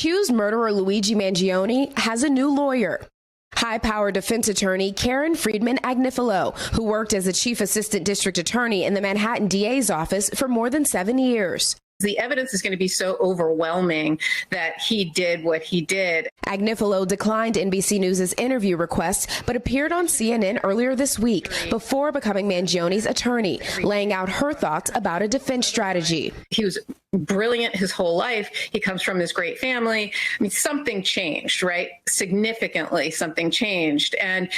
Accused murderer Luigi Mangione has a new lawyer. High-powered defense attorney Karen Friedman Agnifilo, who worked as a chief assistant district attorney in the Manhattan DA's office for more than 7 years. The evidence is going to be so overwhelming that he did what he did. Agnifilo declined NBC News' interview request, but appeared on CNN earlier this week before becoming Mangione's attorney, laying out her thoughts about a defense strategy. He was brilliant his whole life. He comes from this great family. I mean, something changed, right? Significantly, something changed. And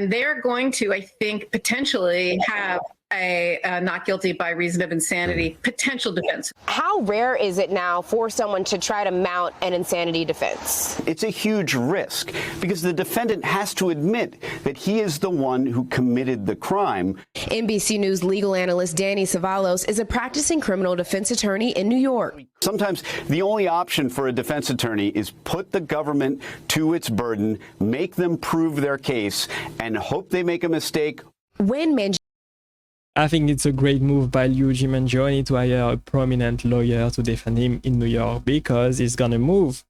they're going to, I think, potentially have a not guilty by reason of insanity potential defense. How rare is it now for someone to try to mount an insanity defense? It's a huge risk because the defendant has to admit that he is the one who committed the crime. NBC News legal analyst Danny Savalos is a practicing criminal defense attorney in New York. Sometimes the only option for a defense attorney is put the government to its burden, make them prove their case, and hope they make a mistake. I think it's a great move by Luigi Mangione to hire a prominent lawyer to defend him in New York, because he's gonna move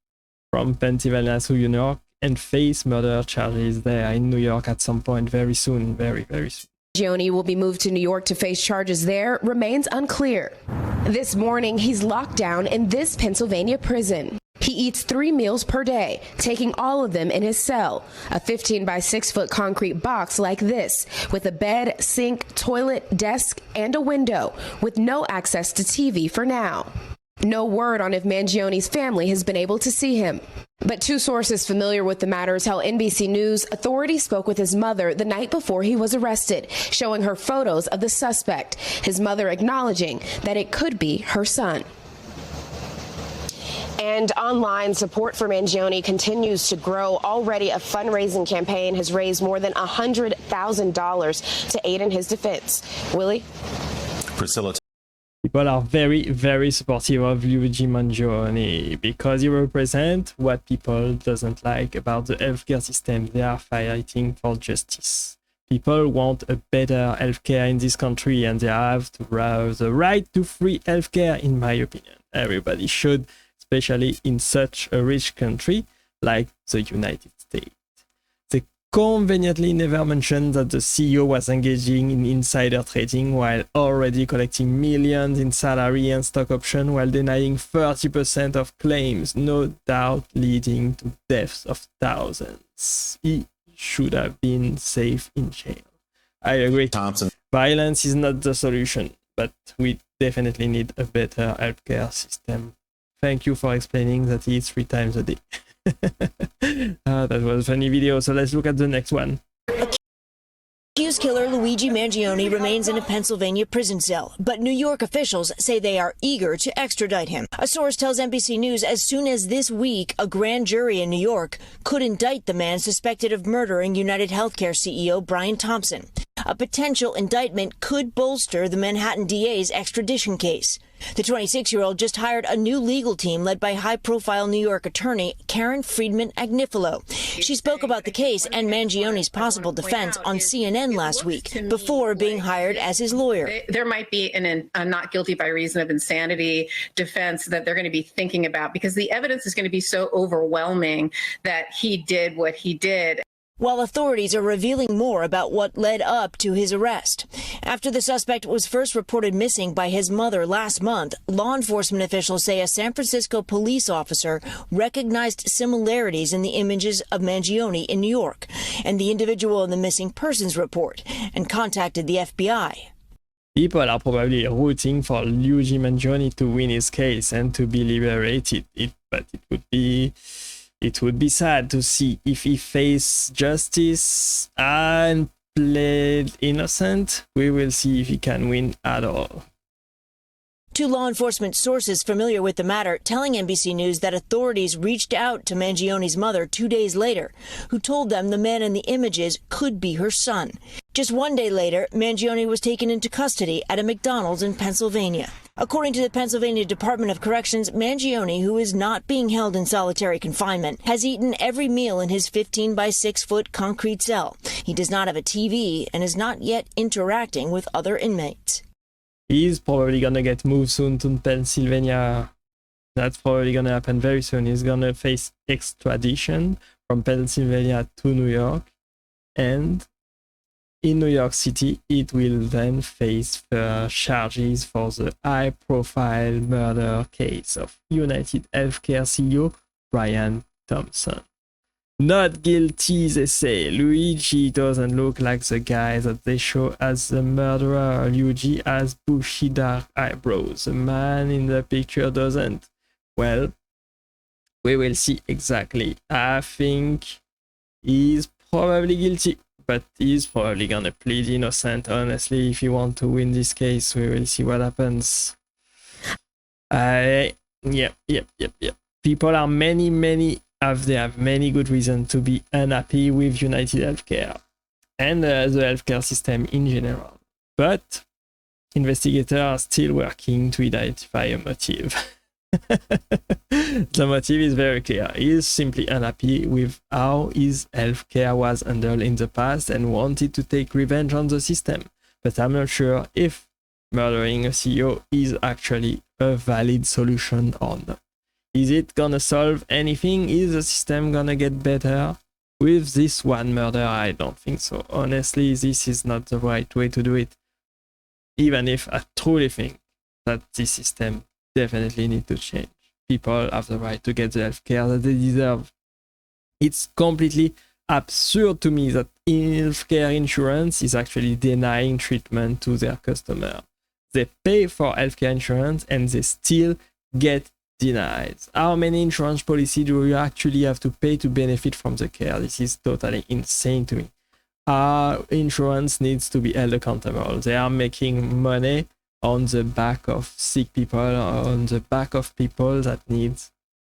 from Pennsylvania to New York and face murder charges there in New York at some point very soon, very, very soon. Mangione will be moved to New York to face charges there remains unclear. This morning, he's locked down in this Pennsylvania prison. He eats 3 meals per day, taking all of them in his cell, a 15 by 6 foot concrete box like this, with a bed, sink, toilet, desk, and a window, with no access to TV for now. No word on if Mangione's family has been able to see him. But 2 sources familiar with the matter tell NBC News authorities spoke with his mother the night before he was arrested, showing her photos of the suspect, his mother acknowledging that it could be her son. And online support for Mangione continues to grow. Already, a fundraising campaign has raised more than $100,000 to aid in his defense. Willie? Priscilla. People are very, very supportive of Luigi Mangione because he represents what people doesn't like about the healthcare system. They are fighting for justice. People want a better healthcare in this country, and they have to have the right to free healthcare, in my opinion. Everybody should, especially in such a rich country like the United States. They conveniently never mentioned that the CEO was engaging in insider trading while already collecting millions in salary and stock option, while denying 30% of claims, no doubt leading to deaths of thousands. He should have been safe in jail. I agree. Thompson. Violence is not the solution, but we definitely need a better healthcare system. Thank you for explaining that he eats 3 times a day. That was a funny video, so let's look at the next one. Accused killer Luigi Mangione remains in a Pennsylvania prison cell, but New York officials say they are eager to extradite him. A source tells NBC News as soon as this week, a grand jury in New York could indict the man suspected of murdering UnitedHealthcare CEO Brian Thompson. A potential indictment could bolster the Manhattan DA's extradition case. The 26-year-old just hired a new legal team led by high-profile New York attorney Karen Friedman Agnifilo. She spoke about the case and Mangione's possible defense on CNN last week before being hired as his lawyer. There might be a not guilty by reason of insanity defense that they're going to be thinking about, because the evidence is going to be so overwhelming that he did what he did. While authorities are revealing more about what led up to his arrest. After the suspect was first reported missing by his mother last month, law enforcement officials say a San Francisco police officer recognized similarities in the images of Mangione in New York and the individual in the missing persons report, and contacted the FBI. People are probably rooting for Luigi Mangione to win his case and to be liberated, but it would be sad to see if he faced justice and played innocent. We will see if he can win at all. 2 law enforcement sources familiar with the matter telling NBC News that authorities reached out to Mangione's mother 2 days later, who told them the man in the images could be her son. Just 1 day later, Mangione was taken into custody at a McDonald's in Pennsylvania. According to the Pennsylvania Department of Corrections, Mangione, who is not being held in solitary confinement, has eaten every meal in his 15 by 6 foot concrete cell. He does not have a TV and is not yet interacting with other inmates. He's probably gonna get moved soon to Pennsylvania That's probably going to happen very soon. He's going to face extradition from Pennsylvania to New York. And in New York City, it will then face charges for the high-profile murder case of UnitedHealthcare CEO Brian Thompson. Not guilty, they say. Luigi doesn't look like the guy that they show as the murderer. Luigi has bushy dark eyebrows. The man in the picture doesn't. Well, we will see exactly. I think he's probably guilty, but he's probably gonna plead innocent. Honestly, if you want to win this case, we will see what happens. Yep. People are many have many good reasons to be unhappy with UnitedHealthcare and the healthcare system in general. But investigators are still working to identify a motive. The motive is very clear. He is simply unhappy with how his healthcare was handled in the past and wanted to take revenge on the system. But I'm not sure if murdering a CEO is actually a valid solution or not. Is it gonna solve anything? Is the system gonna get better? With this one murder, I don't think so. Honestly, this is not the right way to do it. Even if I truly think that this system definitely needs to change. People have the right to get the healthcare that they deserve. It's completely absurd to me that healthcare insurance is actually denying treatment to their customer. They pay for healthcare insurance and they still get denied. How many insurance policies do you actually have to pay to benefit from the care? This is totally insane to me. Our insurance needs to be held accountable. They are making money on the back of sick people, on the back of people that need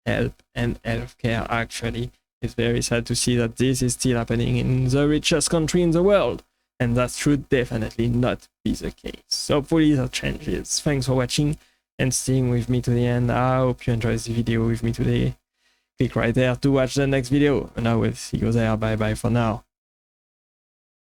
help and healthcare. Actually, it's very sad to see that this is still happening in the richest country in the world, and that should definitely not be the case. Hopefully that changes. Thanks for watching and staying with me to the end. I hope you enjoyed the video with me today. Click right there to watch the next video, and I will see you there. Bye bye for now.